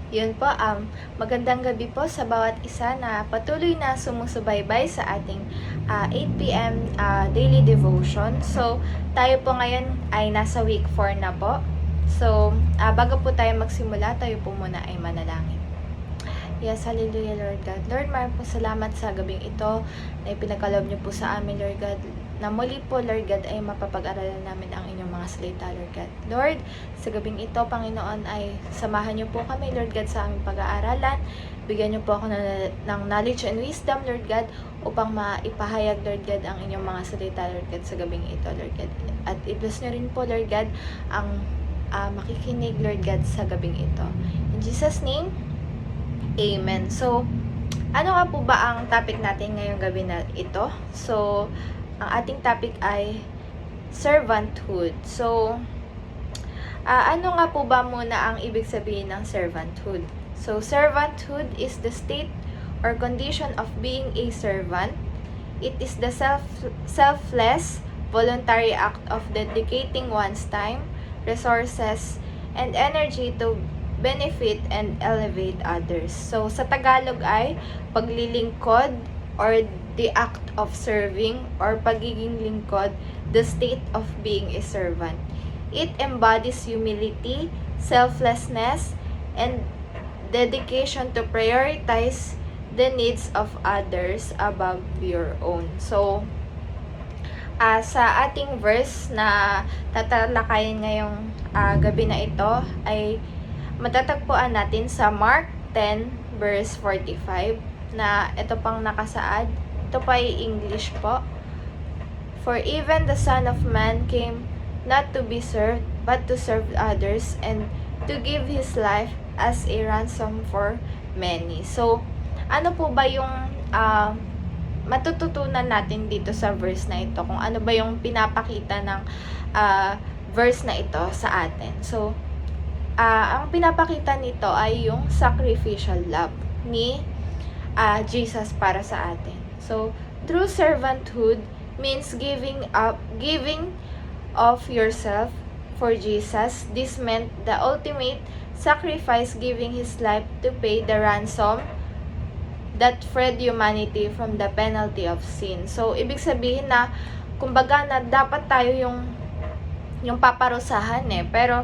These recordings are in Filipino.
Yun po, magandang gabi po sa bawat isa na patuloy na sumusubaybay sa ating 8 p.m. Daily Devotion. So, tayo po ngayon ay nasa week 4 na po. So, bago po tayo magsimula, tayo po muna ay manalangin. Yes, hallelujah, Lord God. Lord, maraming po salamat sa gabing ito na ipinagkaloob niyo po sa amin, Lord God. Na muli po, Lord God, ay mapapag-aralan namin ang inyong mga salita, Lord God. Lord, sa gabing ito, Panginoon, ay samahan niyo po kami, Lord God, sa aming pag-aaralan. Bigyan niyo po ako ng knowledge and wisdom, Lord God, upang maipahayag, Lord God, ang inyong mga salita, Lord God, sa gabing ito, Lord God. At i-bless niyo rin po, Lord God, ang makikinig, Lord God, sa gabing ito. In Jesus' name, Amen. So, ano nga po ba ang topic natin ngayong gabi na ito? So, ang ating topic ay servanthood. So, ano nga po ba muna ang ibig sabihin ng servanthood? So, servanthood is the state or condition of being a servant. It is the selfless, voluntary act of dedicating one's time, resources, and energy to benefit and elevate others. So, sa Tagalog ay paglilingkod or the act of serving or pagiging lingkod, the state of being a servant. It embodies humility, selflessness, and dedication to prioritize the needs of others above your own. So, sa ating verse na tatalakayin ngayong gabi na ito ay matatagpuan natin sa Mark 10 verse 45 na ito pang nakasaad. Ito pa ay English po. For even the Son of Man came not to be served, but to serve others and to give His life as a ransom for many. So, ano po ba yung matututunan natin dito sa verse na ito? Kung ano ba yung pinapakita ng verse na ito sa atin. So, ang pinapakita nito ay yung sacrificial love ni Jesus para sa atin. So, true servanthood means giving of yourself for Jesus. This meant the ultimate sacrifice, giving His life to pay the ransom that freed humanity from the penalty of sin. So, ibig sabihin na, kumbaga na dapat tayo yung paparusahan pero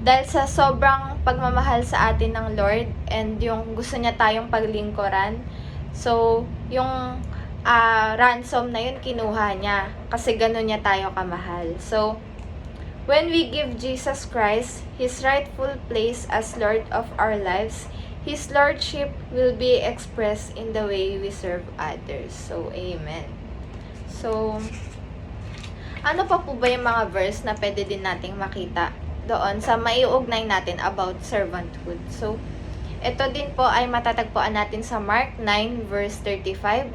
dahil sa sobrang pagmamahal sa atin ng Lord and yung gusto niya tayong paglingkuran, so yung ransom na yun kinuha niya kasi ganun niya tayo kamahal. So, when we give Jesus Christ His rightful place as Lord of our lives, His Lordship will be expressed in the way we serve others. So, Amen. So, ano pa po ba yung mga verse na pwede din nating makita doon sa maiugnay natin about servanthood? So, ito din po ay matatagpuan natin sa Mark 9 verse 35.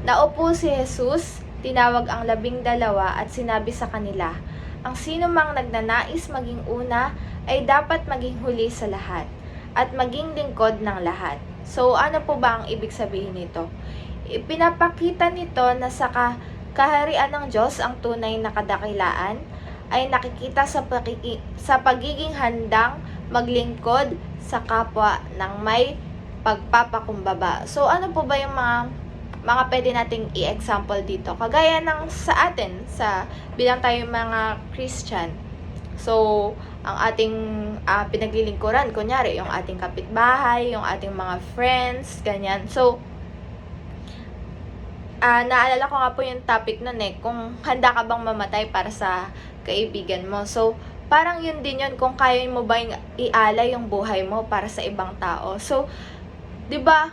Naupo si Jesus, tinawag ang 12 at sinabi sa kanila, ang sino mang nagnanais maging una ay dapat maging huli sa lahat at maging lingkod ng lahat. So, ano po ba ang ibig sabihin nito? Ipinapakita nito na sa kaharian ng Diyos ang tunay na kadakilaan ay nakikita sa pagiging handang maglingkod sa kapwa ng may pagpapakumbaba. So, ano po ba yung mga pwede nating i-example dito? Kagaya ng sa atin, bilang tayo mga Christian. So, ang ating pinaglilingkuran, kunyari, yung ating kapitbahay, yung ating mga friends, ganyan. So, naalala ko nga po yung topic nun kung handa ka bang mamatay para sa kaibigan mo. So, parang yun din yun kung kaya mo ba ialay yung buhay mo para sa ibang tao. So, 'di ba?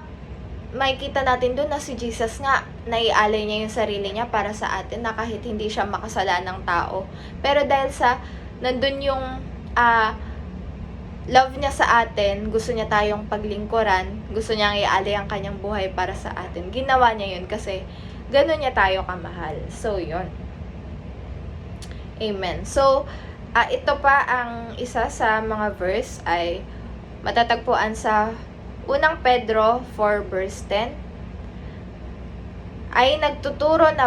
Makikita natin doon na si Jesus nga naialay niya yung sarili niya para sa atin na kahit hindi siya makasalanang tao. Pero dahil sa nandun yung love niya sa atin, gusto niya tayong paglingkuran, gusto niyang ialay ang kanyang buhay para sa atin. Ginawa niya yun kasi gano'n niya tayo kamahal. So, yun. Amen. So, ito pa ang isa sa mga verse ay matatagpuan sa unang Pedro 4 verse 10. Ay nagtuturo na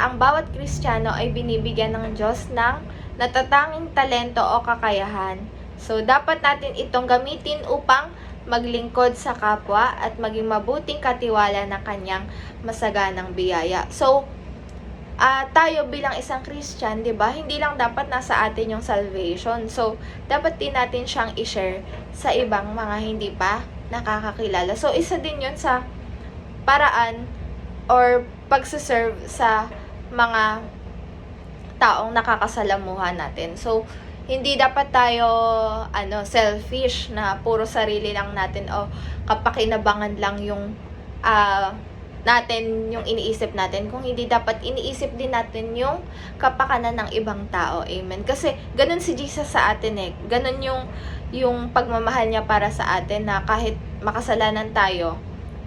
ang bawat Kristiyano ay binibigyan ng Diyos ng natatanging talento o kakayahan So, dapat natin itong gamitin upang maglingkod sa kapwa at maging mabuting katiwala ng kanyang masaganang biyaya. So, tayo bilang isang Christian, 'di ba? Hindi lang dapat nasa atin yung salvation. So, dapat din natin siyang i-share sa ibang mga hindi pa nakakakilala. So, isa din 'yun sa paraan or pagse-serve sa mga taong nakakasalamuhan natin. So, hindi dapat tayo selfish na puro sarili lang natin o kapakinabangan lang yung natin yung iniisip natin, kung hindi dapat iniisip din natin yung kapakanan ng ibang tao. Amen. Kasi ganun si Jesus sa atin Ganun yung pagmamahal niya para sa atin, na kahit makasalanan tayo,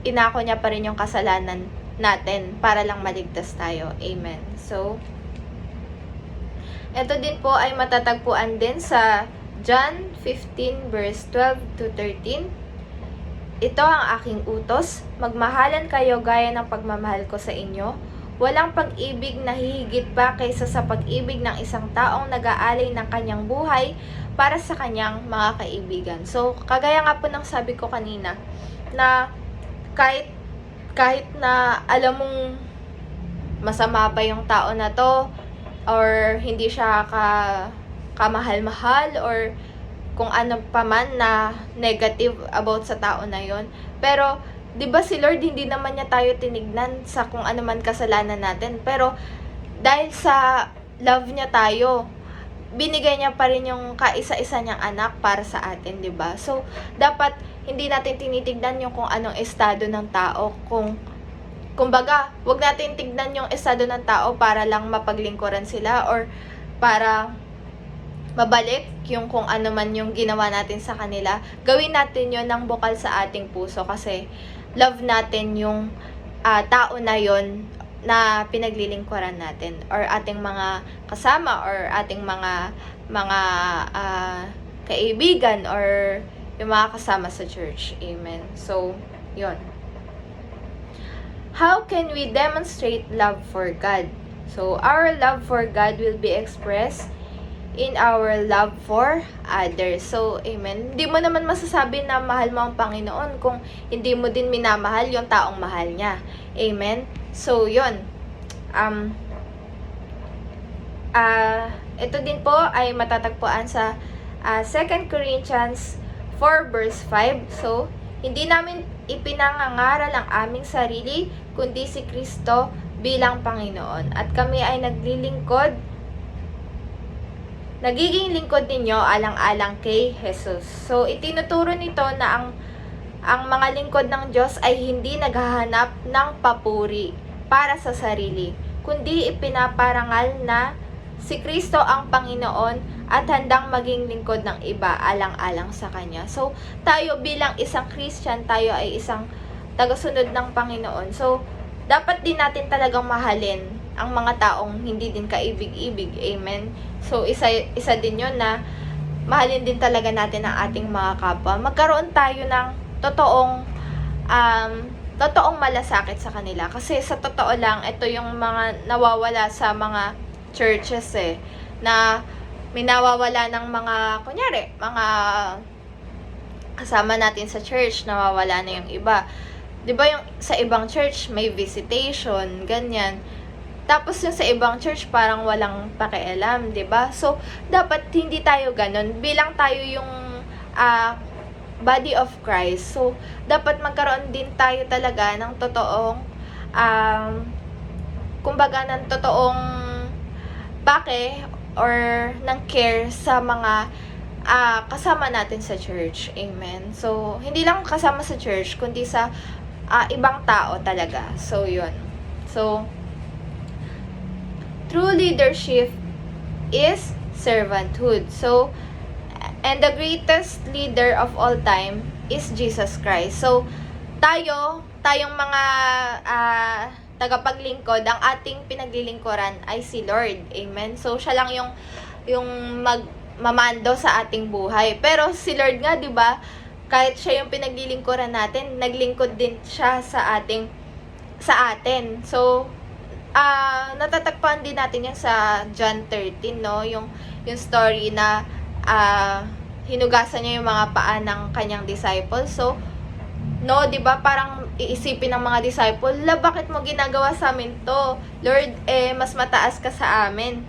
inako niya pa rin yung kasalanan natin para lang maligtas tayo. Amen. So, ito din po ay matatagpuan din sa John 15 verse 12 to 13. Ito ang aking utos, magmahalan kayo gaya ng pagmamahal ko sa inyo. Walang pag-ibig na hihigit pa kaysa sa pag-ibig ng isang taong nag-aalay ng kanyang buhay para sa kanyang mga kaibigan. So, kagaya nga po ng sabi ko kanina, na kahit na alam mong masama pa yung tao na to, or hindi siya kamahal-mahal, or kung ano pa man na negative about sa tao na yon. Pero, 'di ba si Lord hindi naman niya tayo tinignan sa kung ano man kasalanan natin. Pero dahil sa love niya tayo, binigay niya pa rin yung kaisa-isa niyang anak para sa atin, 'di ba? So, dapat hindi natin tinitignan yung kung anong estado ng tao, kumbaga, wag natin tignan yung estado ng tao para lang mapaglingkuran sila or para mabalik yung kung ano man yung ginawa natin sa kanila. Gawin natin yon ng bukal sa ating puso, kasi love natin yung tao na yon na pinaglilingkuran natin, or ating mga kasama, or ating mga kaibigan, or yung mga kasama sa church. Amen. So, yon. How can we demonstrate love for God? So, our love for God will be expressed in our love for others. So, amen. Hindi mo naman masasabi na mahal mo ang Panginoon kung hindi mo din minamahal yung taong mahal niya. Amen. So, yun. Ito din po ay matatagpuan sa 2 Corinthians 4 verse 5. So, hindi namin ipinangangaral ang aming sarili, kundi si Kristo bilang Panginoon. At kami ay nagiging lingkod ninyo alang-alang kay Jesus. So, itinuturo nito na ang mga lingkod ng Diyos ay hindi naghahanap ng papuri para sa sarili, kundi ipinaparangal na si Kristo ang Panginoon at handang maging lingkod ng iba alang-alang sa Kanya. So, tayo bilang isang Christian, tayo ay isang tagasunod ng Panginoon. So, dapat din natin talagang mahalin ang mga taong hindi din kaibig-ibig. Amen. So, isa din yun na mahalin din talaga natin ang ating mga kapwa. Magkaroon tayo ng totoong malasakit sa kanila. Kasi sa totoo lang, ito yung mga nawawala sa mga churches na minawawala ng mga, kunyari, mga kasama natin sa church, nawawala na yung iba. 'Di ba yung sa ibang church may visitation, ganyan. Tapos yung sa ibang church parang walang pakialam, 'di ba? So dapat hindi tayo ganun, bilang tayo yung body of Christ. So dapat magkaroon din tayo talaga ng totoong kumbaga ng totoong pake or ng care sa mga kasama natin sa church. Amen. So hindi lang kasama sa church, kundi sa ibang tao talaga. So, yun. So, true leadership is servanthood. So, and the greatest leader of all time is Jesus Christ. So, tayong mga tagapaglingkod, ang ating pinaglilingkuran ay si Lord. Amen. So, siya lang yung magmamando sa ating buhay. Pero si Lord nga, 'di ba? Kahit siya yung pinaglilingkuran natin, naglingkod din siya sa atin. So, natatagpuan din natin yan sa John 13, no? Yung story na hinugasan niya yung mga paa ng kanyang disciples. So, no, 'di ba? Parang iisipin ng mga disciple, bakit mo ginagawa sa amin 'to? Lord, mas mataas ka sa amin.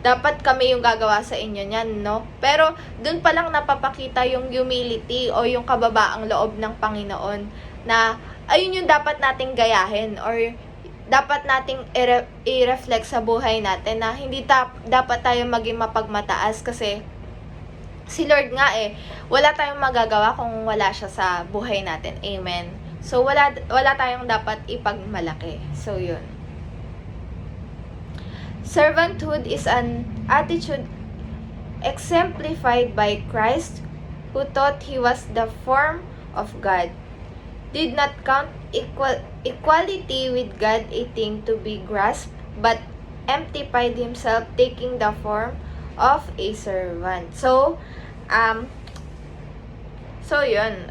Dapat kami yung gagawa sa inyo niyan, no? Pero doon pa lang napapakita yung humility o yung kababaang loob ng Panginoon na ayun yung dapat nating gayahin or dapat nating i-reflect sa buhay natin na hindi dapat tayo maging mapagmataas kasi si Lord nga wala tayong magagawa kung wala siya sa buhay natin. Amen. So, wala tayong dapat ipagmalaki. So, yun. Servanthood is an attitude exemplified by Christ who thought he was the form of God, did not count equality with God a thing to be grasped, but emptied himself, taking the form of a servant. So, yun.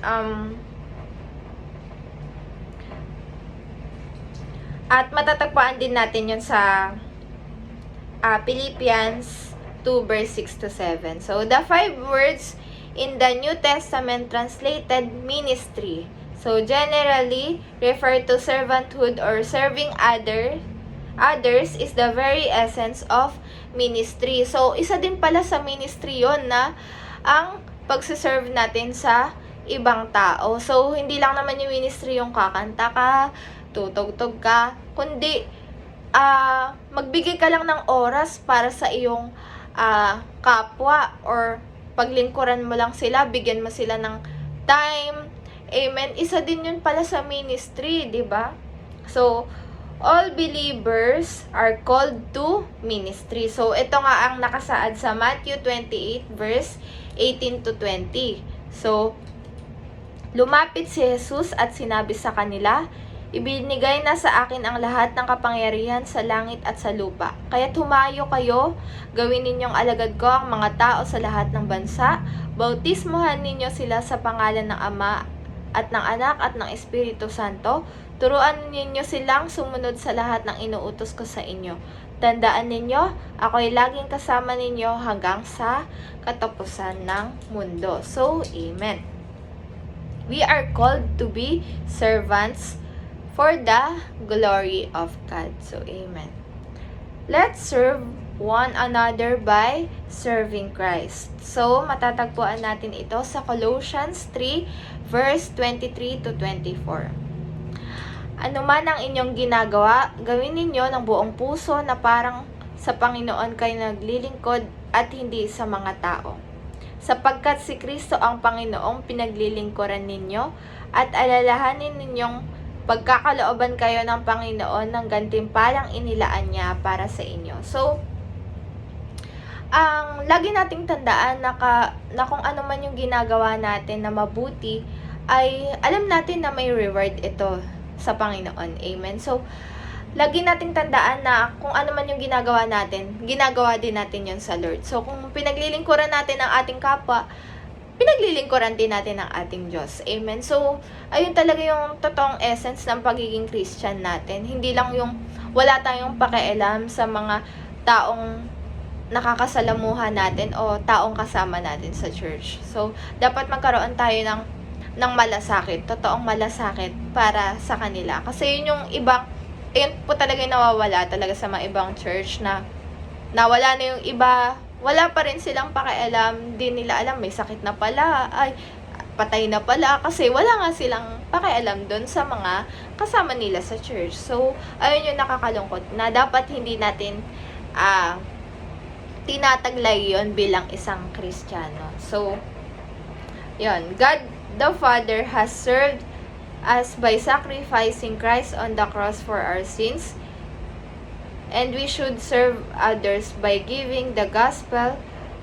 At matatagpuan din natin yun sa Philippians 2 verse 6 to 7. So, the 5 words in the New Testament translated ministry. So, generally refer to servanthood or serving others is the very essence of ministry. So, isa din pala sa ministry yon na ang pagsiserve natin sa ibang tao. So, hindi lang naman yung ministry yung kakanta ka, tutugtog ka, kundi magbigay ka lang ng oras para sa iyong kapwa or paglingkuran mo lang sila, bigyan mo sila ng time. Amen. Isa din yun pala sa ministry, di ba? So, all believers are called to ministry. So, ito nga ang nakasaad sa Matthew 28 verse 18 to 20. So, lumapit si Jesus at sinabi sa kanila, ibinigay na sa akin ang lahat ng kapangyarihan sa langit at sa lupa. Kaya humayo kayo, gawin ninyong alagad ko ang mga tao sa lahat ng bansa, bautismuhan ninyo sila sa pangalan ng Ama at ng Anak at ng Espiritu Santo, turuan ninyo silang sumunod sa lahat ng inuutos ko sa inyo. Tandaan ninyo, ako'y laging kasama ninyo hanggang sa katapusan ng mundo. So, amen. We are called to be servants for the glory of God. So, amen. Let's serve one another by serving Christ. So, matatagpuan natin ito sa Colossians 3 verse 23 to 24. Ano man ang inyong ginagawa, gawin ninyo ng buong puso na parang sa Panginoon kayo naglilingkod at hindi sa mga tao. Sapagkat si Kristo ang Panginoong pinaglilingkuran ninyo at alalahanin ninyong pagkakalooban kayo ng Panginoon ng gantimpalang inilaan niya para sa inyo. So, ang lagi nating tandaan na kung ano man yung ginagawa natin na mabuti, ay alam natin na may reward ito sa Panginoon. Amen. So, lagi nating tandaan na kung ano man yung ginagawa natin, ginagawa din natin yun sa Lord. So, kung pinaglilingkuran natin ang ating kapwa, pinaglilingkuran din natin ang ating Diyos. Amen. So, ayun talaga yung totoong essence ng pagiging Christian natin. Hindi lang yung wala tayong pakialam sa mga taong nakakasalamuhan natin o taong kasama natin sa church. So, dapat magkaroon tayo ng malasakit, totoong malasakit para sa kanila. Kasi yun yung ibang, yun po talaga yung nawawala talaga sa mga ibang church na nawala na yung iba, wala pa rin silang pakialam, di nila alam may sakit na pala, ay patay na pala, kasi wala nga silang pakialam doon sa mga kasama nila sa church. So, ayun yung nakakalungkot na dapat hindi natin tinataglay yon bilang isang Kristiyano. So, yun, God the Father has served us by sacrificing Christ on the cross for our sins, and we should serve others by giving the gospel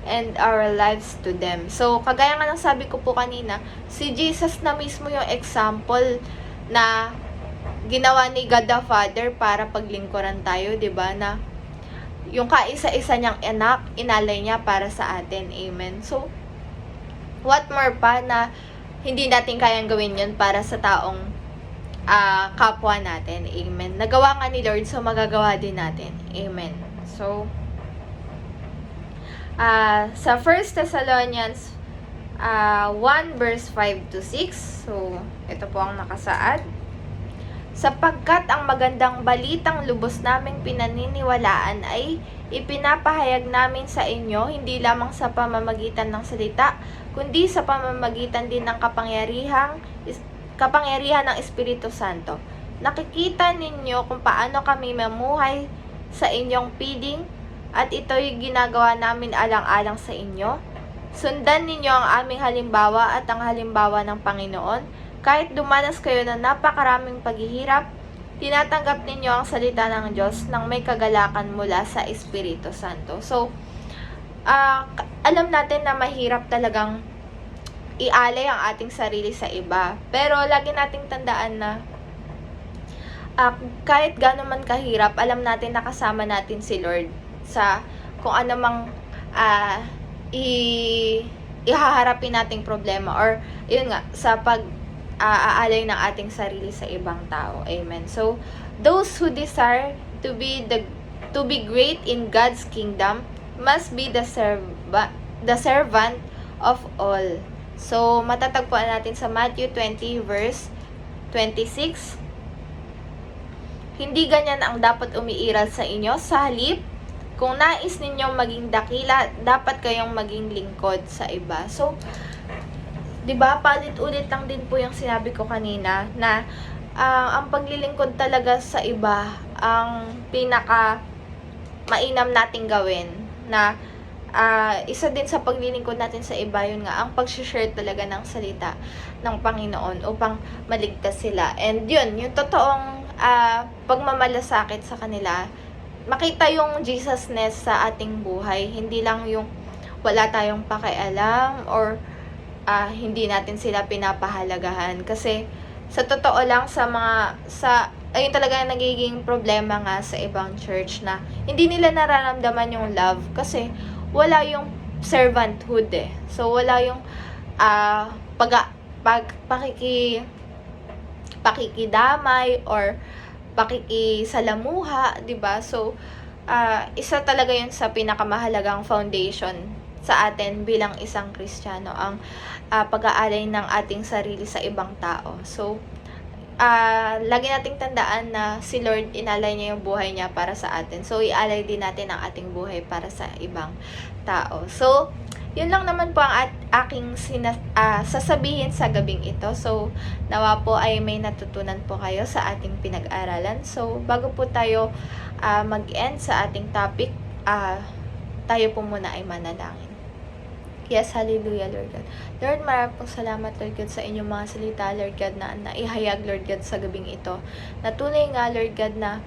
and our lives to them. So, kagaya nga ng sabi ko po kanina, si Jesus na mismo yung example na ginawa ni God the Father para paglingkuran tayo, 'di ba? Na yung kaisa-isa niyang anak, inalay niya para sa atin. Amen. So, what more pa na hindi natin kayang gawin yun para sa taong kapwa natin. Amen. Nagawa nga ni Lord, so magagawa din natin. Amen. So, sa 1 Thessalonians 1 verse 5 to 6. So, ito po ang nakasaad. Sapagkat ang magandang balitang lubos naming pinaniniwalaan ay ipinapahayag namin sa inyo hindi lamang sa pamamagitan ng salita, kundi sa pamamagitan din ng kapangyarihan ng Espiritu Santo. Nakikita ninyo kung paano kami mamuhay sa inyong piling at ito'y ginagawa namin alang-alang sa inyo. Sundan ninyo ang aming halimbawa at ang halimbawa ng Panginoon. Kahit dumanas kayo ng napakaraming paghihirap, tinatanggap ninyo ang salita ng Diyos nang may kagalakan mula sa Espiritu Santo. So, alam natin na mahirap talagang ialay ang ating sarili sa iba. Pero lagi nating tandaan na kahit gano'n man kahirap, alam natin na kasama natin si Lord sa kung ano mang ihaharapin nating problema, or yun nga, sa aalay ng ating sarili sa ibang tao. Amen. So, those who desire to be great in God's kingdom must be the servant of all. So, matatagpuan natin sa Matthew 20 verse 26. Hindi ganyan ang dapat umiiral sa inyo. Sa halip, kung nais ninyong maging dakila, dapat kayong maging lingkod sa iba. So, 'di ba? Palit-ulit lang din po yung sinabi ko kanina na ang paglilingkod talaga sa iba ang pinaka mainam nating gawin, na isa din sa paglilingkod natin sa iba, yun nga, ang pag-share talaga ng salita ng Panginoon upang maligtas sila. And yun, yung totoong pagmamalasakit sa kanila, makita yung Jesusness sa ating buhay, hindi lang yung wala tayong pakialam or hindi natin sila pinapahalagahan. Kasi sa totoo lang, ayun talaga nagiging problema nga sa ibang church, na hindi nila nararamdaman yung love kasi wala yung servanthood eh. So wala yung pakikidamay or pakikisalamuha, 'di ba? So isa talaga yun sa pinakamahalagang foundation sa atin bilang isang Kristiyano, ang pag-aalay ng ating sarili sa ibang tao. So, lagi nating tandaan na si Lord, inalay niya yung buhay niya para sa atin. So, ialay din natin ang ating buhay para sa ibang tao. So, yun lang naman po ang aking sasabihin sa gabing ito. So, nawa po ay may natutunan po kayo sa ating pinag-aralan. So, bago po tayo mag-end sa ating topic, tayo po muna ay manalangin. Yes, hallelujah, Lord God. Lord, maraming pong salamat, Lord God, sa inyong mga salita, Lord God, na naihayag, Lord God, sa gabing ito. Natunay nga, Lord God, na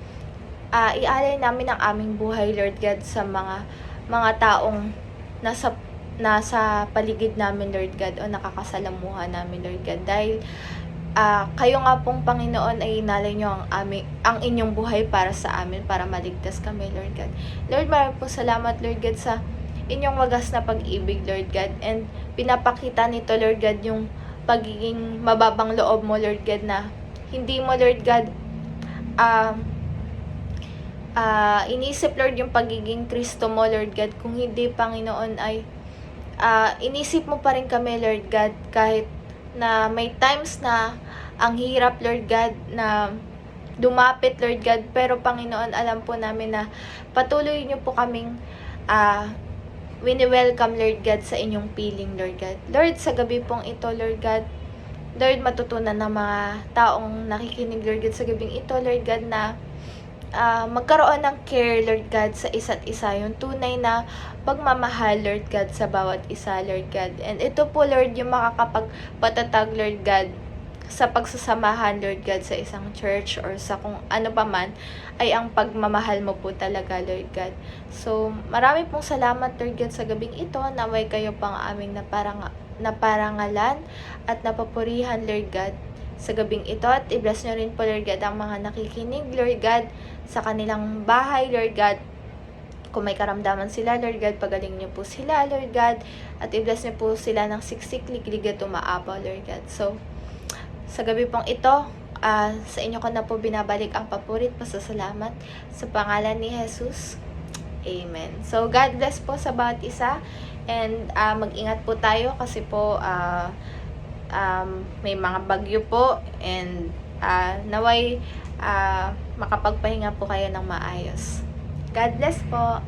ialay namin ang aming buhay, Lord God, sa mga taong nasa paligid namin, Lord God, o nakakasalamuha namin, Lord God. Dahil kayo nga pong Panginoon ay inalay nyo ang inyong buhay para sa amin, para maligtas kami, Lord God. Lord, maraming pong salamat, Lord God, sa inyong wagas na pag-ibig, Lord God, and pinapakita nito, Lord God, yung pagiging mababang loob mo, Lord God, na hindi mo, Lord God, inisip, Lord, yung pagiging Kristo mo, Lord God. Kung hindi, Panginoon, ay inisip mo pa rin kami, Lord God, kahit na may times na ang hirap, Lord God, na dumapit, Lord God, pero Panginoon, alam po namin na patuloy nyo po kaming wini-welcome, Lord God, sa inyong piling, Lord God. Lord, sa gabi pong ito, Lord God, Lord, matutunan ng mga taong nakikinig, Lord God, sa gabing ito, Lord God, na magkaroon ng care, Lord God, sa isa't isa, yung tunay na pagmamahal, Lord God, sa bawat isa, Lord God. And ito po, Lord, yung makakapagpatatag, Lord God, sa pagsasamahan, Lord God, sa isang church or sa kung ano pa man, ay ang pagmamahal mo po talaga, Lord God. So, marami pong salamat, Lord God, sa gabing ito. Naway kayo pang aming naparangalan at napapurihan, Lord God, sa gabing ito. At i-bless nyo rin po, Lord God, ang mga nakikinig, Lord God, sa kanilang bahay, Lord God. Kung may karamdaman sila, Lord God, pagaling niyo po sila, Lord God. At i-bless niyo po sila ng siksik, liglig at umaapaw, Lord God. So, sa gabi pong ito, sa inyo ko na po binabalik ang papurit, pasasalamat sa pangalan ni Jesus. Amen. So, God bless po sa bawat isa. And mag-ingat po tayo kasi po may mga bagyo po, and naway makapagpahinga po kayo ng maayos. God bless po!